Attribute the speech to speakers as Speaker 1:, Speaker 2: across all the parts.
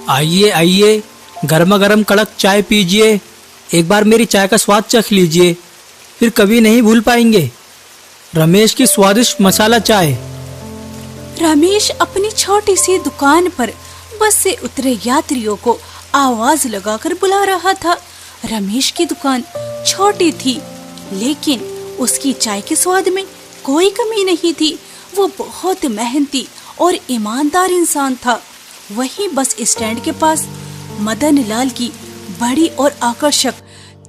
Speaker 1: आइए आइए, गर्मा गर्म कड़क चाय पीजिए। एक बार मेरी चाय का स्वाद चख लीजिए, फिर कभी नहीं भूल पाएंगे। रमेश की स्वादिष्ट मसाला चाय।
Speaker 2: रमेश अपनी छोटी सी दुकान पर बस से उतरे यात्रियों को आवाज लगाकर बुला रहा था। रमेश की दुकान छोटी थी, लेकिन उसकी चाय के स्वाद में कोई कमी नहीं थी। वो बहुत मेहनती और ईमानदार इंसान था। वहीं बस स्टैंड के पास मदन लाल की बड़ी और आकर्षक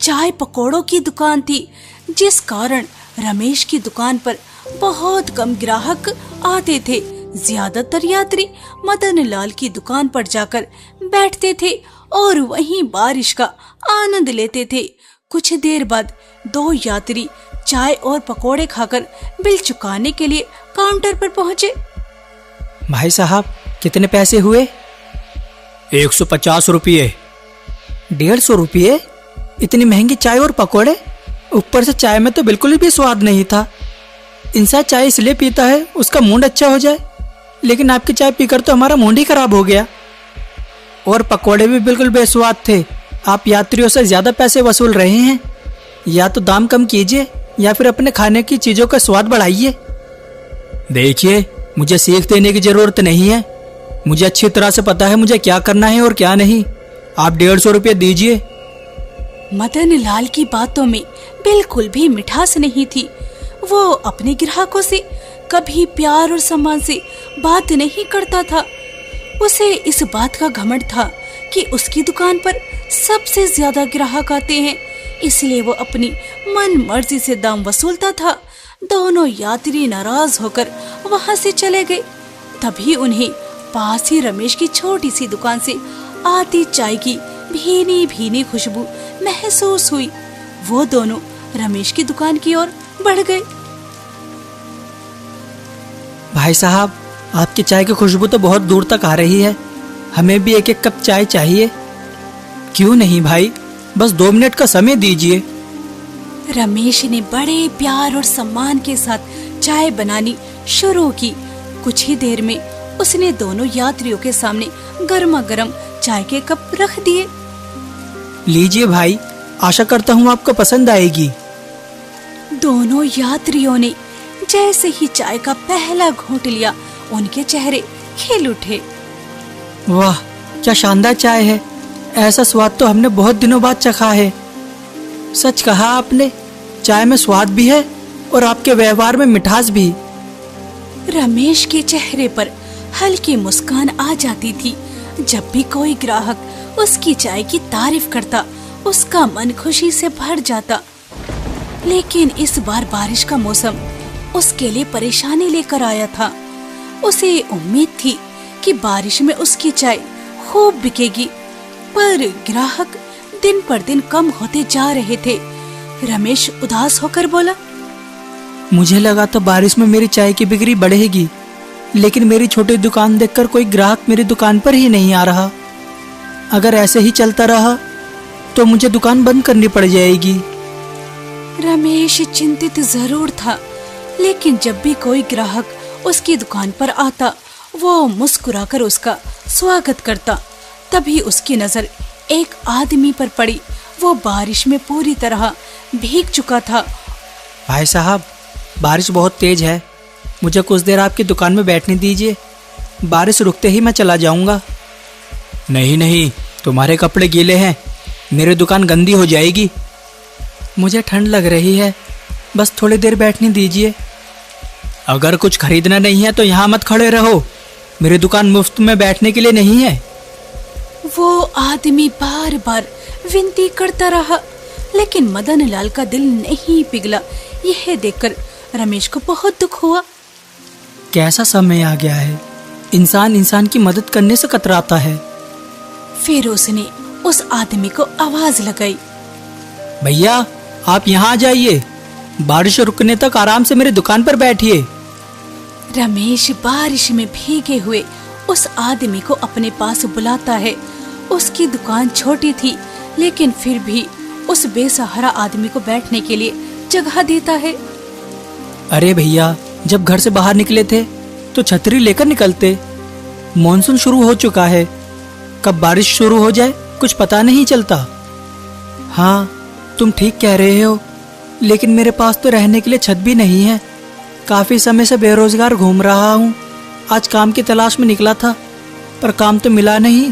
Speaker 2: चाय पकौड़ों की दुकान थी, जिस कारण रमेश की दुकान पर बहुत कम ग्राहक आते थे। ज्यादातर यात्री मदन लाल की दुकान पर जाकर बैठते थे और वहीं बारिश का आनंद लेते थे। कुछ देर बाद दो यात्री चाय और पकौड़े खाकर बिल चुकाने के लिए काउंटर पर पहुंचे।
Speaker 1: भाई साहब, कितने पैसे हुए? 150 रुपये। 150 रुपये? इतनी महंगी चाय और पकौड़े? ऊपर से चाय में तो बिल्कुल भी स्वाद नहीं था। इंसान चाय इसलिए पीता है उसका मूड अच्छा हो जाए, लेकिन आपकी चाय पीकर तो हमारा मूड ही खराब हो गया। और पकौड़े भी बिल्कुल बेस्वाद थे। आप यात्रियों से ज्यादा पैसे वसूल रहे हैं। या तो दाम कम कीजिए या फिर अपने खाने की चीजों का स्वाद बढ़ाइए। देखिए, मुझे सीख देने की जरूरत नहीं है। मुझे अच्छी तरह से पता है मुझे क्या करना है और क्या नहीं। आप 150 रुपये दीजिए।
Speaker 2: मदन लाल की बातों में बिल्कुल भी मिठास नहीं थी। वो अपने ग्राहकों से कभी प्यार और सम्मान से बात नहीं करता था। उसे इस बात का घमंड था कि उसकी दुकान पर सबसे ज्यादा ग्राहक आते हैं, इसलिए वो अपनी मन मर्जी से दाम वसूलता था। दोनों यात्री नाराज होकर वहां से चले गए। तभी उन्हें पास ही रमेश की छोटी सी दुकान से आती चाय की भीनी भीनी खुशबू महसूस हुई। वो दोनों रमेश की दुकान की ओर बढ़ गए।
Speaker 1: भाई साहब, आपकी चाय की खुशबू तो बहुत दूर तक आ रही है। हमें भी एक एक कप चाय चाहिए। क्यों नहीं भाई, बस 2 मिनट का समय दीजिए।
Speaker 2: रमेश ने बड़े प्यार और सम्मान के साथ चाय बनानी शुरू की। कुछ ही देर में उसने दोनों यात्रियों के सामने गर्मा गर्म चाय के कप रख दिए।
Speaker 1: लीजिए भाई, आशा करता हूँ आपको पसंद आएगी।
Speaker 2: दोनों यात्रियों ने जैसे ही चाय का पहला घूंट लिया, उनके चेहरे खिल उठे।
Speaker 1: वाह, क्या शानदार चाय है। ऐसा स्वाद तो हमने बहुत दिनों बाद चखा है। सच कहा आपने, चाय में स्वाद भी है और आपके व्यवहार में मिठास भी।
Speaker 2: रमेश के चेहरे पर हल्की मुस्कान आ जाती थी। जब भी कोई ग्राहक उसकी चाय की तारीफ करता, उसका मन खुशी से भर जाता। लेकिन इस बार बारिश का मौसम उसके लिए परेशानी लेकर आया था। उसे उम्मीद थी कि बारिश में उसकी चाय खूब बिकेगी, पर ग्राहक दिन पर दिन कम होते जा रहे थे। रमेश उदास होकर बोला,
Speaker 1: मुझे लगा था बारिश में मेरी चाय की बिक्री बढ़ेगी, लेकिन मेरी छोटी दुकान देखकर कोई ग्राहक मेरी दुकान पर ही नहीं आ रहा। अगर ऐसे ही चलता रहा तो मुझे दुकान बंद करनी पड़ जाएगी।
Speaker 2: रमेश चिंतित जरूर था, लेकिन जब भी कोई ग्राहक उसकी दुकान पर आता, वो मुस्कुराकर उसका स्वागत करता। तभी उसकी नजर एक आदमी पर पड़ी। वो बारिश में पूरी तरह भीग चुका था।
Speaker 1: भाई साहब, बारिश बहुत तेज है। मुझे कुछ देर आपकी दुकान में बैठने दीजिए। बारिश रुकते ही मैं चला जाऊंगा। नहीं नहीं, तुम्हारे कपड़े गीले हैं, मेरी दुकान गंदी हो जाएगी। मुझे ठंड लग रही है, बस थोड़ी देर बैठने दीजिए। अगर कुछ खरीदना नहीं है तो यहाँ मत खड़े रहो। मेरी दुकान मुफ्त में बैठने के लिए नहीं है।
Speaker 2: वो आदमी बार बार विनती करता रहा, लेकिन मदन लाल का दिल नहीं पिघला। यह देखकर रमेश को बहुत दुख हुआ।
Speaker 1: कैसा समय आ गया है, इंसान इंसान की मदद करने से कतराता है।
Speaker 2: फिर उसने उस आदमी को आवाज लगाई,
Speaker 1: भैया आप यहाँ आ जाइए। बारिश रुकने तक आराम से मेरी दुकान पर बैठिए।
Speaker 2: रमेश बारिश में भीगे हुए उस आदमी को अपने पास बुलाता है। उसकी दुकान छोटी थी, लेकिन फिर भी उस बेसहारा आदमी को बैठने के लिए जगह देता है।
Speaker 1: अरे भैया, जब घर से बाहर निकले थे तो छतरी लेकर निकलते। मॉनसून शुरू हो चुका है, कब बारिश शुरू हो जाए कुछ पता नहीं चलता। हाँ, तुम ठीक कह रहे हो, लेकिन मेरे पास तो रहने के लिए छत भी नहीं है। काफ़ी समय से बेरोजगार घूम रहा हूँ। आज काम की तलाश में निकला था, पर काम तो मिला नहीं।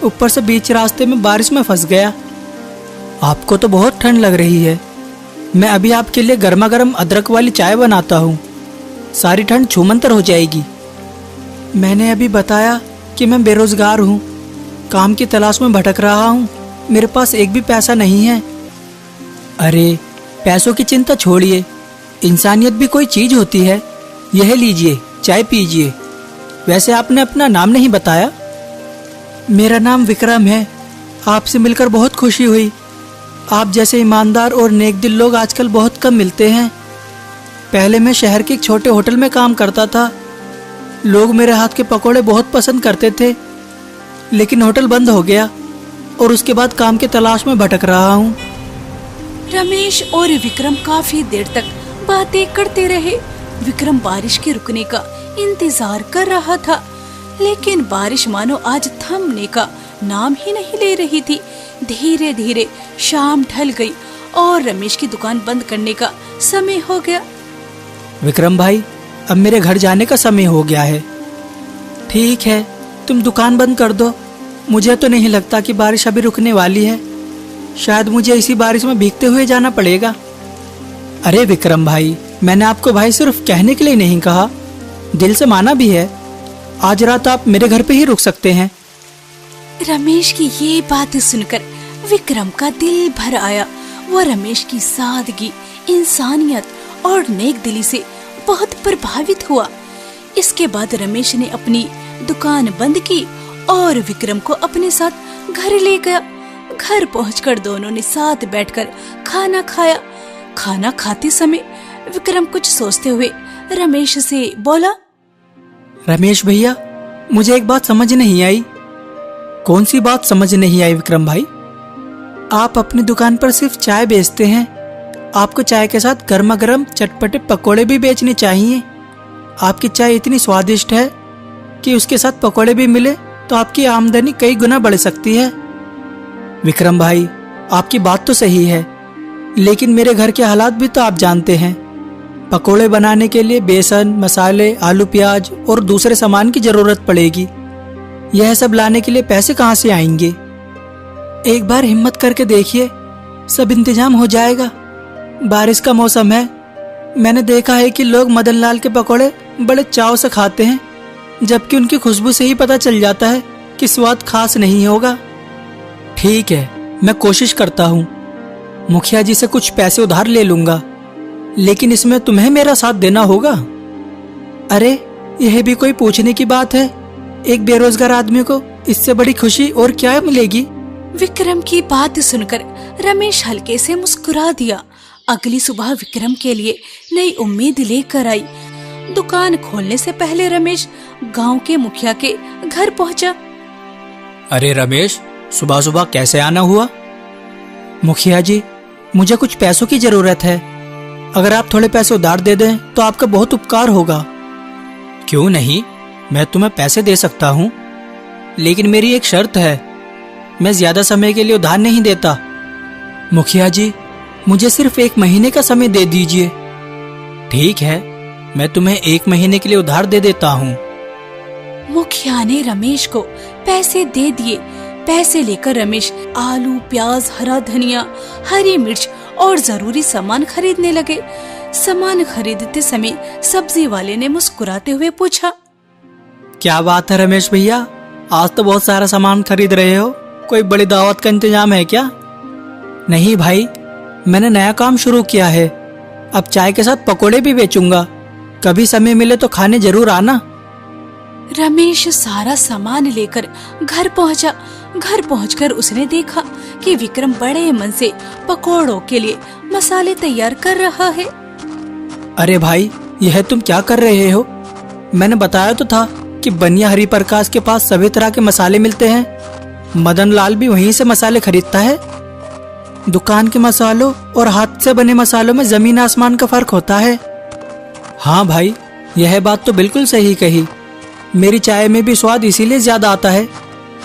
Speaker 1: ऊपर से बीच रास्ते में बारिश में फंस गया। आपको तो बहुत ठंड लग रही है। मैं अभी आपके लिए गर्मा गर्म अदरक वाली चाय बनाता हूँ, सारी ठंड छूमंतर हो जाएगी। मैंने अभी बताया कि मैं बेरोजगार हूँ, काम की तलाश में भटक रहा हूँ। मेरे पास एक भी पैसा नहीं है। अरे, पैसों की चिंता छोड़िए, इंसानियत भी कोई चीज होती है। यह लीजिए, चाय पीजिए। वैसे आपने अपना नाम नहीं बताया। मेरा नाम विक्रम है। आपसे मिलकर बहुत खुशी हुई। आप जैसे ईमानदार और नेक दिल लोग आजकल बहुत कम मिलते हैं। पहले मैं शहर के एक छोटे होटल में काम करता था। लोग मेरे हाथ के पकौड़े बहुत पसंद करते थे, लेकिन होटल बंद हो गया और उसके बाद काम की तलाश में भटक रहा हूँ।
Speaker 2: रमेश और विक्रम काफी देर तक बातें करते रहे। विक्रम बारिश के रुकने का इंतजार कर रहा था, लेकिन बारिश मानो आज थमने का नाम ही नहीं ले रही थी। धीरे धीरे शाम ढल गई और रमेश की दुकान बंद करने का समय हो गया।
Speaker 1: विक्रम भाई, अब मेरे घर जाने का समय हो गया है। ठीक है, तुम दुकान बंद कर दो। मुझे तो नहीं लगता कि बारिश अभी रुकने वाली है। शायद मुझे इसी बारिश में भीगते हुए जाना पड़ेगा। अरे विक्रम भाई, मैंने आपको भाई सिर्फ कहने के लिए नहीं कहा, दिल से माना भी है। आज रात आप मेरे घर पे ही रुक सकते हैं।
Speaker 2: रमेश की ये बात सुनकर विक्रम का दिल भर आया। वो रमेश की सादगी, इंसानियत और नेक दिली से बहुत प्रभावित हुआ। इसके बाद रमेश ने अपनी दुकान बंद की और विक्रम को अपने साथ घर ले गया। घर पहुंचकर दोनों ने साथ बैठकर खाना खाया। खाना खाते समय विक्रम कुछ सोचते हुए रमेश से बोला,
Speaker 1: रमेश भैया, मुझे एक बात समझ नहीं आई। कौन सी बात समझ नहीं आई विक्रम भाई? आप अपनी दुकान पर सिर्फ चाय बेचते हैं, आपको चाय के साथ गर्मा गर्म चटपटे पकोड़े भी बेचने चाहिए। आपकी चाय इतनी स्वादिष्ट है कि उसके साथ पकोड़े भी मिले तो आपकी आमदनी कई गुना बढ़ सकती है। विक्रम भाई, आपकी बात तो सही है, लेकिन मेरे घर के हालात भी तो आप जानते हैं। पकोड़े बनाने के लिए बेसन, मसाले, आलू प्याज और दूसरे सामान की जरूरत पड़ेगी। यह सब लाने के लिए पैसे कहाँ से आएंगे? एक बार हिम्मत करके देखिए, सब इंतजाम हो जाएगा। बारिश का मौसम है। मैंने देखा है कि लोग मदन लाल के पकोड़े बड़े चाव से खाते हैं, जबकि उनकी खुशबू से ही पता चल जाता है कि स्वाद खास नहीं होगा। ठीक है, मैं कोशिश करता हूँ। मुखिया जी से कुछ पैसे उधार ले लूंगा, लेकिन इसमें तुम्हें मेरा साथ देना होगा। अरे, यह भी कोई पूछने की बात है? एक बेरोजगार आदमी को इससे बड़ी खुशी और क्या मिलेगी?
Speaker 2: विक्रम की बात सुनकर रमेश हल्के से मुस्कुरा दिया। अगली सुबह विक्रम के लिए नई उम्मीद लेकर आई। दुकान खोलने से पहले रमेश गांव के मुखिया के घर पहुंचा।
Speaker 1: अरे रमेश, सुबह सुबह कैसे आना हुआ? मुखिया जी, मुझे कुछ पैसों की जरूरत है। अगर आप थोड़े पैसे उधार दे दें तो आपका बहुत उपकार होगा। क्यों नहीं, मैं तुम्हें पैसे दे सकता हूँ, लेकिन मेरी एक शर्त है। मैं ज्यादा समय के लिए उधार नहीं देता। मुखिया जी, मुझे सिर्फ 1 महीने का समय दे दीजिए। ठीक है, मैं तुम्हें 1 महीने के लिए उधार दे देता हूँ।
Speaker 2: मुखिया ने रमेश को पैसे दे दिए। पैसे लेकर रमेश आलू, प्याज, हरा धनिया, हरी मिर्च और जरूरी सामान खरीदने लगे। सामान खरीदते समय सब्जी वाले ने मुस्कुराते हुए पूछा,
Speaker 1: क्या बात है रमेश भैया, आज तो बहुत सारा सामान खरीद रहे हो। कोई बड़ी दावत का इंतजाम है क्या? नहीं भाई, मैंने नया काम शुरू किया है। अब चाय के साथ पकोड़े भी बेचूंगा। कभी समय मिले तो खाने जरूर आना।
Speaker 2: रमेश सारा सामान लेकर घर पहुंचा। घर पहुंचकर उसने देखा कि विक्रम बड़े मन से पकोड़ों के लिए मसाले तैयार कर रहा है।
Speaker 1: अरे भाई, यह तुम क्या कर रहे हो? मैंने बताया तो था कि बनिया हरि प्रकाश के पास सभी तरह के मसाले मिलते हैं। मदन लाल भी वहीं से मसाले खरीदता है। दुकान के मसालों और हाथ से बने मसालों में जमीन आसमान का फर्क होता है। हाँ भाई, यह बात तो बिल्कुल सही कही। मेरी चाय में भी स्वाद इसीलिए ज्यादा आता है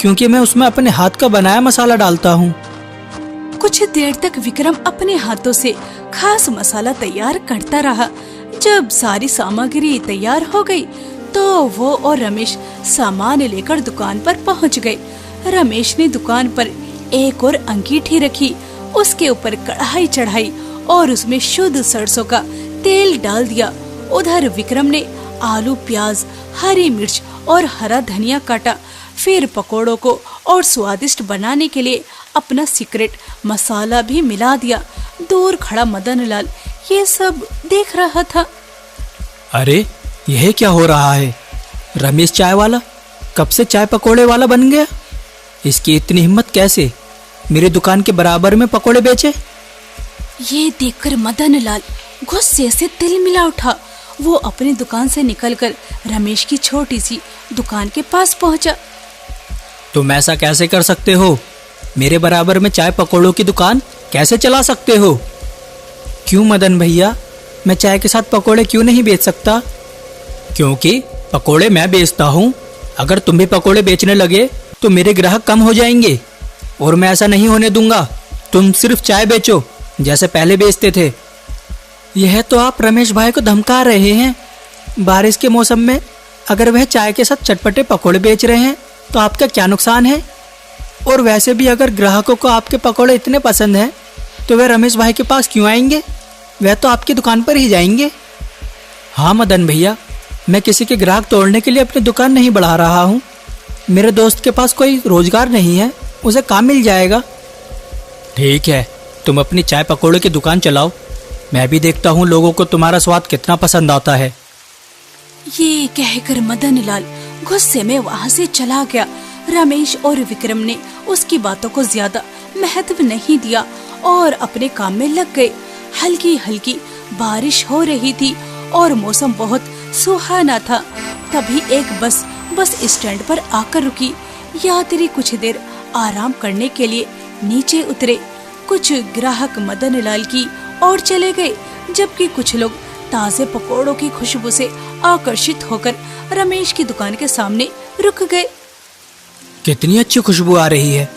Speaker 1: क्योंकि मैं उसमें अपने हाथ का बनाया मसाला डालता हूँ।
Speaker 2: कुछ देर तक विक्रम अपने हाथों से खास मसाला तैयार करता रहा। जब सारी सामग्री तैयार हो गई तो वो और रमेश सामान लेकर दुकान पर पहुंच गए। रमेश ने दुकान पर एक और अंगीठी रखी, उसके ऊपर कढ़ाई चढ़ाई और उसमें शुद्ध सरसों का तेल डाल दिया। उधर विक्रम ने आलू, प्याज, हरी मिर्च और हरा धनिया काटा। फिर पकोड़ों को और स्वादिष्ट बनाने के लिए अपना सीक्रेट मसाला भी मिला दिया। दूर खड़ा मदन लाल ये सब देख रहा था।
Speaker 1: अरे यह क्या हो रहा है? रमेश चाय वाला कब से चाय पकोड़े वाला बन गया? इसकी इतनी हिम्मत कैसे मेरी दुकान के बराबर में पकोड़े बेचे?
Speaker 2: ये देखकर मदन लाल गुस्से से तिलमिला उठा। वो अपनी दुकान से निकलकर रमेश की छोटी सी दुकान के पास पहुंचा।
Speaker 1: तुम ऐसा कैसे कर सकते हो? मेरे बराबर में चाय पकोड़ों की दुकान कैसे चला सकते हो? क्यों मदन भैया, मैं चाय के साथ पकोड़े क्यों नहीं बेच सकता? क्योंकि पकोड़े मैं बेचता हूँ। अगर तुम भी पकोड़े बेचने लगे तो मेरे ग्राहक कम हो जाएंगे और मैं ऐसा नहीं होने दूंगा। तुम सिर्फ चाय बेचो जैसे पहले बेचते थे। यह तो आप रमेश भाई को धमका रहे हैं। बारिश के मौसम में अगर वह चाय के साथ चटपटे पकोड़े बेच रहे हैं तो आपका क्या नुकसान है? और वैसे भी अगर ग्राहकों को आपके पकोड़े इतने पसंद हैं तो वह रमेश भाई के पास क्यों आएंगे? वह तो आपकी दुकान पर ही जाएंगे। हाँ मदन भैया, मैं किसी के ग्राहक तोड़ने के लिए अपनी दुकान नहीं बढ़ा रहा हूँ। मेरे दोस्त के पास कोई रोजगार नहीं है, उसे काम मिल जाएगा। ठीक है, तुम अपनी चाय पकोड़े की दुकान चलाओ। मैं भी देखता हूँ लोगों को तुम्हारा स्वाद कितना पसंद आता है।
Speaker 2: ये कहकर मदन लाल गुस्से में वहाँ से चला गया। रमेश और विक्रम ने उसकी बातों को ज्यादा महत्व नहीं दिया और अपने काम में लग गए। हल्की हल्की बारिश हो रही थी और मौसम बहुत सुहाना था। तभी एक बस स्टैंड पर आकर रुकी। यात्री कुछ देर आराम करने के लिए नीचे उतरे। कुछ ग्राहक मदन लाल की ओर चले गए, जबकि कुछ लोग ताजे पकोड़ों की खुशबू से आकर्षित होकर रमेश की दुकान के सामने रुक गए।
Speaker 1: कितनी अच्छी खुशबू आ रही है,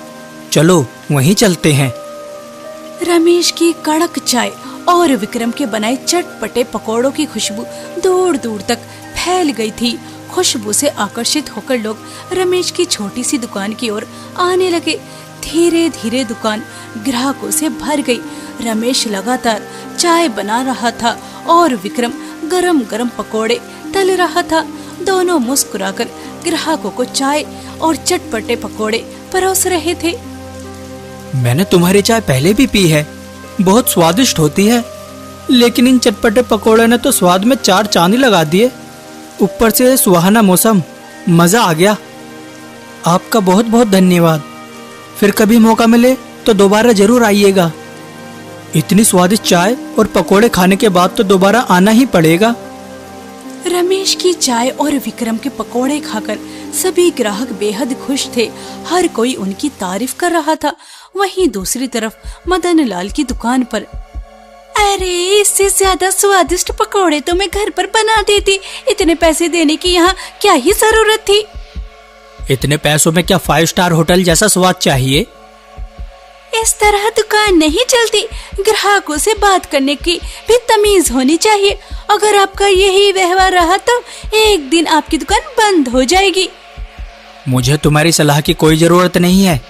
Speaker 1: चलो वहीं चलते हैं।
Speaker 2: रमेश की कड़क चाय और विक्रम के बनाए चटपटे पकोड़ों की खुशबू दूर दूर तक फैल गई थी। खुशबू से आकर्षित होकर लोग रमेश की छोटी सी दुकान की ओर आने लगे। धीरे धीरे दुकान ग्राहकों से भर गई। रमेश लगातार चाय बना रहा था और विक्रम गरम गरम पकोड़े तल रहा था। दोनों मुस्कुराकर ग्राहकों को चाय और चटपटे पकोड़े परोस रहे थे।
Speaker 1: मैंने तुम्हारी चाय पहले भी पी है, बहुत स्वादिष्ट होती है, लेकिन इन चटपटे पकोड़े ने तो स्वाद में चार चांद लगा दिए। ऊपर से सुहाना मौसम, मजा आ गया। आपका बहुत बहुत धन्यवाद। फिर कभी मौका मिले तो दोबारा जरूर आइएगा। इतनी स्वादिष्ट चाय और पकोड़े खाने के बाद तो दोबारा आना ही पड़ेगा।
Speaker 2: रमेश की चाय और विक्रम के पकोड़े खाकर सभी ग्राहक बेहद खुश थे। हर कोई उनकी तारीफ कर रहा था। वहीं दूसरी तरफ मदन लाल की दुकान पर, अरे इससे ज्यादा स्वादिष्ट पकोड़े तो मैं घर पर बना देती। इतने पैसे देने की यहाँ क्या ही जरूरत थी?
Speaker 1: इतने पैसों में क्या 5 स्टार होटल जैसा स्वाद चाहिए?
Speaker 2: इस तरह दुकान नहीं चलती। ग्राहकों से बात करने की भी तमीज होनी चाहिए। अगर आपका यही व्यवहार रहा तो एक दिन आपकी दुकान बंद हो जाएगी।
Speaker 1: मुझे तुम्हारी सलाह की कोई जरूरत नहीं है।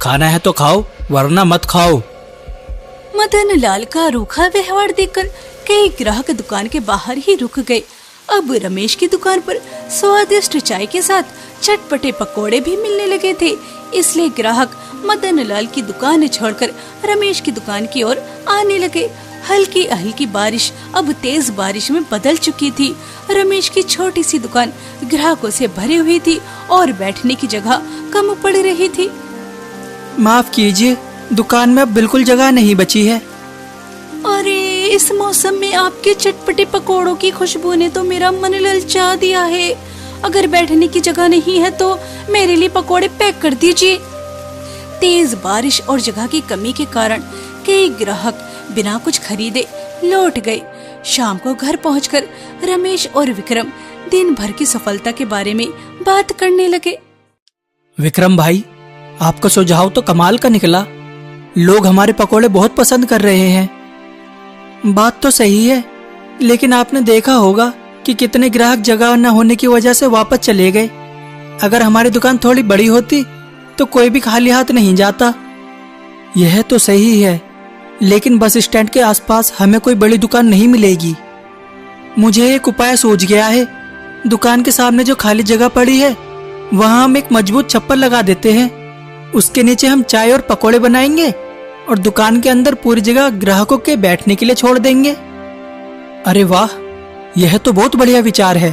Speaker 1: खाना है तो खाओ, वरना मत खाओ।
Speaker 2: मदन लाल का रूखा व्यवहार देखकर कई ग्राहक दुकान के बाहर ही रुक गए। अब रमेश की दुकान पर स्वादिष्ट चाय के साथ चटपटे पकोड़े भी मिलने लगे थे, इसलिए ग्राहक मदन लाल की दुकान छोड़कर रमेश की दुकान की ओर आने लगे। हल्की हल्की बारिश अब तेज बारिश में बदल चुकी थी। रमेश की छोटी सी दुकान ग्राहकों से भरी हुई थी और बैठने की जगह कम पड़ रही थी।
Speaker 1: माफ कीजिए, दुकान में अब बिल्कुल जगह नहीं बची है।
Speaker 2: अरे इस मौसम में आपके चटपटे पकोड़ों की खुशबू ने तो मेरा मन ललचा दिया है। अगर बैठने की जगह नहीं है तो मेरे लिए पकोड़े पैक कर दीजिए। तेज बारिश और जगह की कमी के कारण कई ग्राहक बिना कुछ खरीदे लौट गए। शाम को घर पहुंचकर रमेश और विक्रम दिन भर की सफलता के बारे में बात करने लगे।
Speaker 1: विक्रम भाई, आपका सुझाव तो कमाल का निकला। लोग हमारे पकोड़े बहुत पसंद कर रहे हैं। बात तो सही है, लेकिन आपने देखा होगा कि कितने ग्राहक जगह न होने की वजह से वापस चले गए। अगर हमारी दुकान थोड़ी बड़ी होती तो कोई भी खाली हाथ नहीं जाता। यह तो सही है, लेकिन बस स्टैंड के आसपास हमें कोई बड़ी दुकान नहीं मिलेगी। मुझे एक उपाय सूझ गया है। दुकान के सामने जो खाली जगह पड़ी है वहां हम एक मजबूत छप्पर लगा देते हैं। उसके नीचे हम चाय और पकोड़े बनाएंगे और दुकान के अंदर पूरी जगह ग्राहकों के बैठने के लिए छोड़ देंगे। अरे वाह, यह तो बहुत बढ़िया विचार है।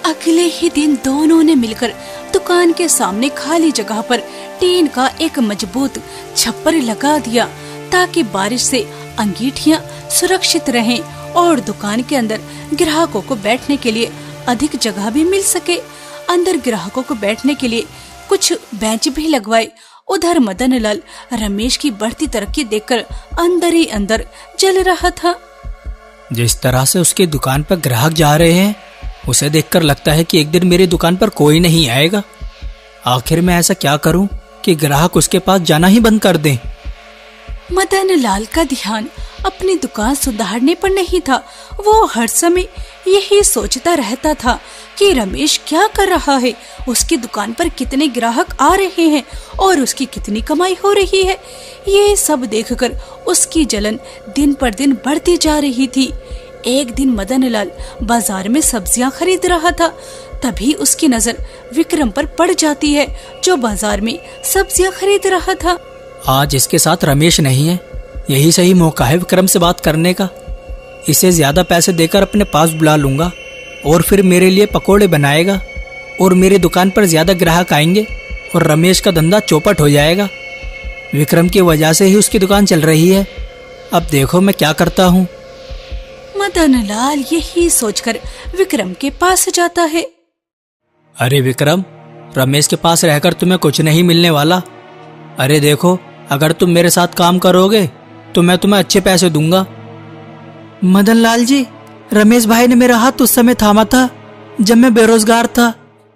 Speaker 2: अगले ही दिन दोनों ने मिलकर दुकान के सामने खाली जगह पर टीन का एक मजबूत छप्पर लगा दिया, ताकि बारिश से अंगीठियां सुरक्षित रहें और दुकान के अंदर ग्राहकों को बैठने के लिए अधिक जगह भी मिल सके। अंदर ग्राहकों को बैठने के लिए कुछ बेंच भी लगवाए। उधर मदन लाल रमेश की बढ़ती तरक्की देखकर अंदर ही अंदर जल रहा था।
Speaker 1: जिस तरह से उसकी दुकान पर ग्राहक जा रहे हैं, उसे देखकर लगता है कि एक दिन मेरी दुकान पर कोई नहीं आएगा। आखिर मैं ऐसा क्या करूं कि ग्राहक उसके पास जाना ही बंद कर दें।
Speaker 2: मदन लाल का ध्यान अपनी दुकान सुधारने पर नहीं था। वो हर समय यही सोचता रहता था कि रमेश क्या कर रहा है, उसकी दुकान पर कितने ग्राहक आ रहे हैं और उसकी कितनी कमाई हो रही है। ये सब देखकर उसकी जलन दिन पर दिन बढ़ती जा रही थी। एक दिन मदन लाल बाजार में सब्जियां खरीद रहा था, तभी उसकी नजर विक्रम पर पड़ जाती है, जो बाजार में सब्जियां खरीद रहा था।
Speaker 1: आज इसके साथ रमेश नहीं है, यही सही मौका है विक्रम से बात करने का। इसे ज्यादा पैसे देकर अपने पास बुला लूंगा और फिर मेरे लिए पकोड़े बनाएगा और मेरी दुकान पर ज्यादा ग्राहक आएंगे और रमेश का धंधा चौपट हो जाएगा। विक्रम की वजह से ही उसकी दुकान चल रही है। अब देखो मैं क्या करता हूँ।
Speaker 2: मदन लाल यही सोचकर विक्रम के पास जाता है।
Speaker 1: अरे विक्रम, रमेश के पास रहकर तुम्हें कुछ नहीं मिलने वाला। अरे देखो, अगर तुम मेरे साथ काम करोगे तो मैं तुम्हें अच्छे पैसे दूंगा। मदन लाल जी, रमेश भाई ने मेरा हाथ उस समय थामा था जब मैं बेरोजगार था,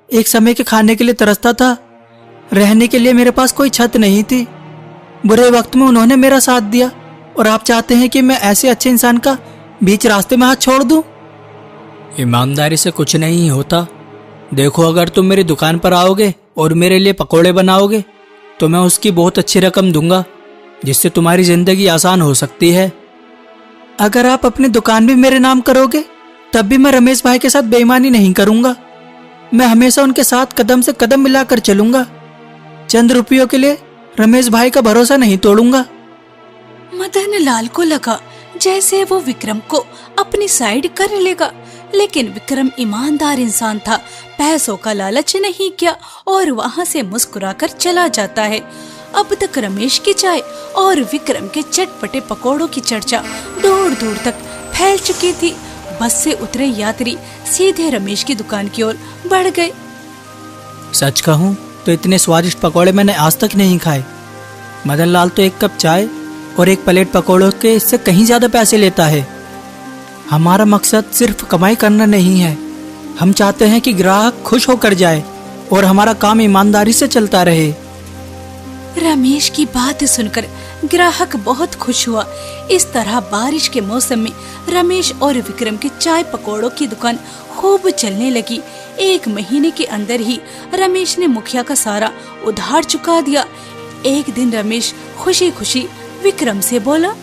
Speaker 1: एक समय के खाने के लिए तरसता था। रहने के लिए मेरे पास कोई छत नहीं थी। बुरे वक्त में उन्होंने मेरा साथ दिया और आप चाहते हैं कि मैं ऐसे अच्छे इंसान का बीच रास्ते में हाथ छोड़ दूं? ईमानदारी से कुछ नहीं होता। देखो, अगर तुम मेरी दुकान पर आओगे और मेरे लिए पकोड़े बनाओगे तो मैं उसकी बहुत अच्छी रकम दूंगा, जिससे तुम्हारी जिंदगी आसान हो सकती है। अगर आप अपनी दुकान भी मेरे नाम करोगे तब भी मैं रमेश भाई के साथ बेईमानी नहीं करूंगा। मैं हमेशा उनके साथ कदम से कदम मिलाकर चलूंगा। चंद रुपयों के लिए रमेश भाई का भरोसा नहीं तोड़ूंगा।
Speaker 2: मदन लाल को लगा जैसे वो विक्रम को अपनी साइड कर लेगा, लेकिन विक्रम ईमानदार इंसान था, पैसों का लालच नहीं किया और वहाँ से मुस्कुराकर चला जाता है। अब तक रमेश की चाय और विक्रम के चटपटे पकोड़ों की चर्चा दूर दूर तक फैल चुकी थी। बस से उतरे यात्री सीधे रमेश की दुकान की ओर बढ़ गए।
Speaker 1: सच कहूँ तो इतने स्वादिष्ट पकोड़े मैंने आज तक नहीं खाए। मदन लाल तो एक कप चाय और एक प्लेट पकोड़ों के इससे कहीं ज्यादा पैसे लेता है। हमारा मकसद सिर्फ कमाई करना नहीं है, हम चाहते हैं कि ग्राहक खुश होकर जाए और हमारा काम ईमानदारी से चलता रहे।
Speaker 2: रमेश की बात सुनकर ग्राहक बहुत खुश हुआ। इस तरह बारिश के मौसम में रमेश और विक्रम की चाय पकोड़ों की दुकान खूब चलने लगी। 1 महीने के अंदर ही रमेश ने मुखिया का सारा उधार चुका दिया। एक दिन रमेश खुशी खुशी विक्रम से बोला,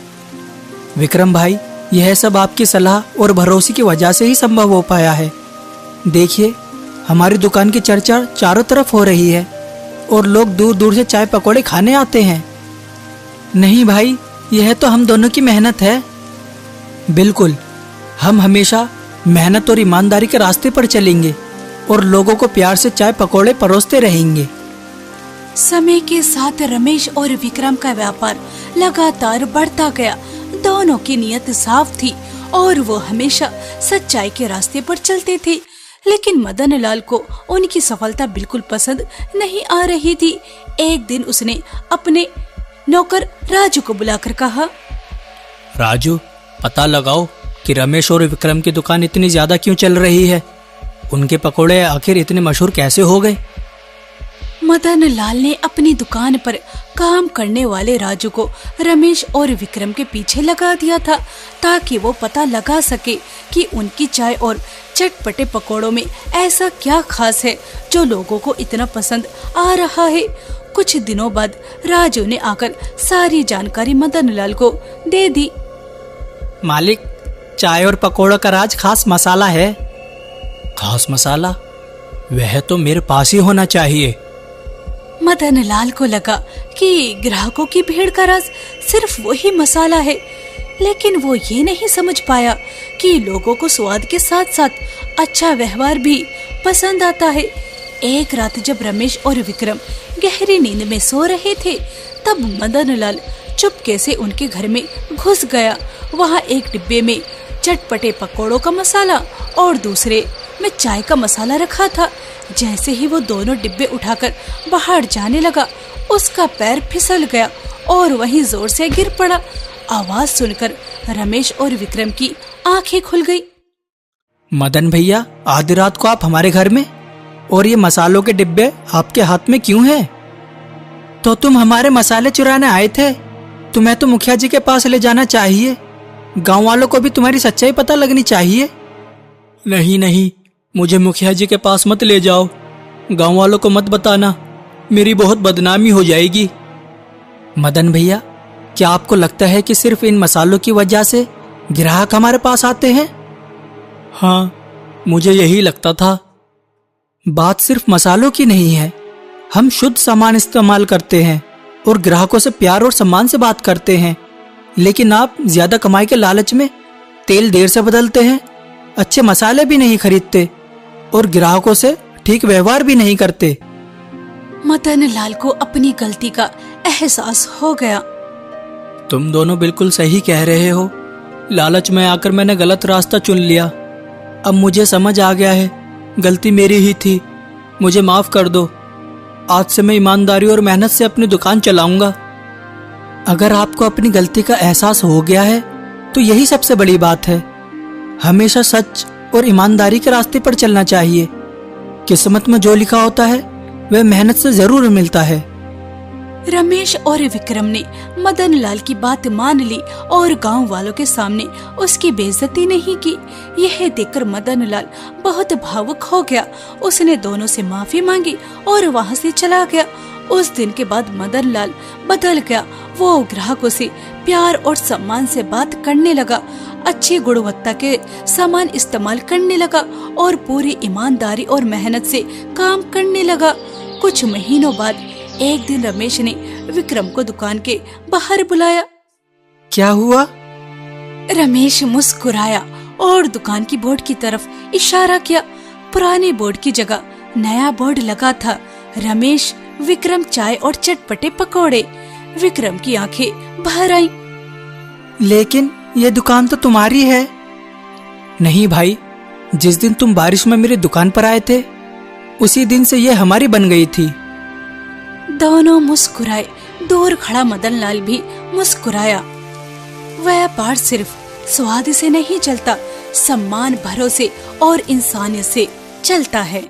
Speaker 1: विक्रम भाई, यह सब आपकी सलाह और भरोसे की वजह से ही संभव हो पाया है। देखिए, हमारी दुकान की चर्चा चारों तरफ हो रही है और लोग दूर दूर से चाय पकोड़े खाने आते हैं। नहीं भाई, यह तो हम दोनों की मेहनत है। बिल्कुल, हम हमेशा मेहनत और ईमानदारी के रास्ते पर चलेंगे और लोगों को प्यार से चाय पकोड़े परोसते रहेंगे।
Speaker 2: समय के साथ रमेश और विक्रम का व्यापार लगातार बढ़ता गया। दोनों की नीयत साफ थी और वो हमेशा सच्चाई के रास्ते पर चलते थे। लेकिन मदन लाल को उनकी सफलता बिल्कुल पसंद नहीं आ रही थी। एक दिन उसने अपने नौकर राजू को बुलाकर कहा,
Speaker 1: राजू, पता लगाओ कि रमेश और विक्रम की दुकान इतनी ज्यादा क्यों चल रही है। उनके पकोड़े आखिर इतने मशहूर कैसे हो गए।
Speaker 2: मदन लाल ने अपनी दुकान पर काम करने वाले राजू को रमेश और विक्रम के पीछे लगा दिया था, ताकि वो पता लगा सके कि उनकी चाय और चटपटे पकौड़ों में ऐसा क्या खास है जो लोगों को इतना पसंद आ रहा है। कुछ दिनों बाद राजू ने आकर सारी जानकारी मदन लाल को दे दी।
Speaker 1: मालिक, चाय और पकौड़ों का राज खास मसाला है। खास मसाला? वह तो मेरे पास ही होना चाहिए।
Speaker 2: मदन लाल को लगा कि ग्राहकों की भीड़ का राज सिर्फ वही मसाला है, लेकिन वो ये नहीं समझ पाया कि लोगों को स्वाद के साथ साथ अच्छा व्यवहार भी पसंद आता है। एक रात जब रमेश और विक्रम गहरी नींद में सो रहे थे, तब मदन लाल चुपके से उनके घर में घुस गया। वहाँ एक डिब्बे में चटपटे पकौड़ों का मसाला और दूसरे में चाय का मसाला रखा था। जैसे ही वो दोनों डिब्बे उठाकर बाहर जाने लगा, उसका पैर फिसल गया और वहीं जोर से गिर पड़ा। आवाज सुनकर रमेश और विक्रम की आंखें खुल गई।
Speaker 1: मदन भैया, आधी रात को आप हमारे घर में, और ये मसालों के डिब्बे आपके हाथ में क्यों हैं? तो तुम हमारे मसाले चुराने आए थे? तुम्हें तो मुखिया जी के पास ले जाना चाहिए। गांव वालों को भी तुम्हारी सच्चाई पता लगनी चाहिए। नहीं नहीं, मुझे मुखिया जी के पास मत ले जाओ। गांव वालों को मत बताना, मेरी बहुत बदनामी हो जाएगी। मदन भैया, क्या आपको लगता है कि सिर्फ इन मसालों की वजह से ग्राहक हमारे पास आते हैं? हाँ, मुझे यही लगता था। बात सिर्फ मसालों की नहीं है। हम शुद्ध सामान इस्तेमाल करते हैं और ग्राहकों से प्यार और सम्मान से बात करते हैं, लेकिन आप ज्यादा कमाई के लालच में तेल देर से बदलते हैं, अच्छे मसाले भी नहीं खरीदते और ग्राहकों से ठीक व्यवहार भी नहीं करते।
Speaker 2: मदन लाल को अपनी गलती का एहसास हो गया।
Speaker 1: तुम दोनों बिल्कुल सही कह रहे हो। लालच में आकर मैंने गलत रास्ता चुन लिया। अब मुझे समझ आ गया है, गलती मेरी ही थी। मुझे माफ कर दो। आज से मैं ईमानदारी और मेहनत से अपनी दुकान चलाऊंगा। अगर आपको अपनी गलती का एहसास हो गया है तो यही सबसे बड़ी बात है। हमेशा सच और ईमानदारी के रास्ते पर चलना चाहिए। किस्मत में जो लिखा होता है वह मेहनत से जरूर मिलता है।
Speaker 2: रमेश और विक्रम ने मदन लाल की बात मान ली और गांव वालों के सामने उसकी बेइज्जती नहीं की। यह देखकर मदन लाल बहुत भावुक हो गया। उसने दोनों से माफी मांगी और वहां से चला गया। उस दिन के बाद मदन लाल बदल गया। वो ग्राहकों से प्यार और सम्मान से बात करने लगा, अच्छी गुणवत्ता के सामान इस्तेमाल करने लगा और पूरी ईमानदारी और मेहनत से काम करने लगा। कुछ महीनों बाद एक दिन रमेश ने विक्रम को दुकान के बाहर बुलाया।
Speaker 1: क्या हुआ?
Speaker 2: रमेश मुस्कुराया और दुकान की बोर्ड की तरफ इशारा किया। पुराने बोर्ड की जगह नया बोर्ड लगा था। रमेश, विक्रम चाय और चटपटे पकौड़े। विक्रम की आंखें बाहर आईं।
Speaker 1: लेकिन ये दुकान तो तुम्हारी है। नहीं भाई, जिस दिन तुम बारिश में मेरी दुकान पर आए थे उसी दिन से ये हमारी बन गई थी।
Speaker 2: दोनों मुस्कुराए। दूर खड़ा मदन लाल भी मुस्कुराया। व्यापार सिर्फ स्वाद से नहीं चलता, सम्मान, भरोसे और इंसानियत से चलता है।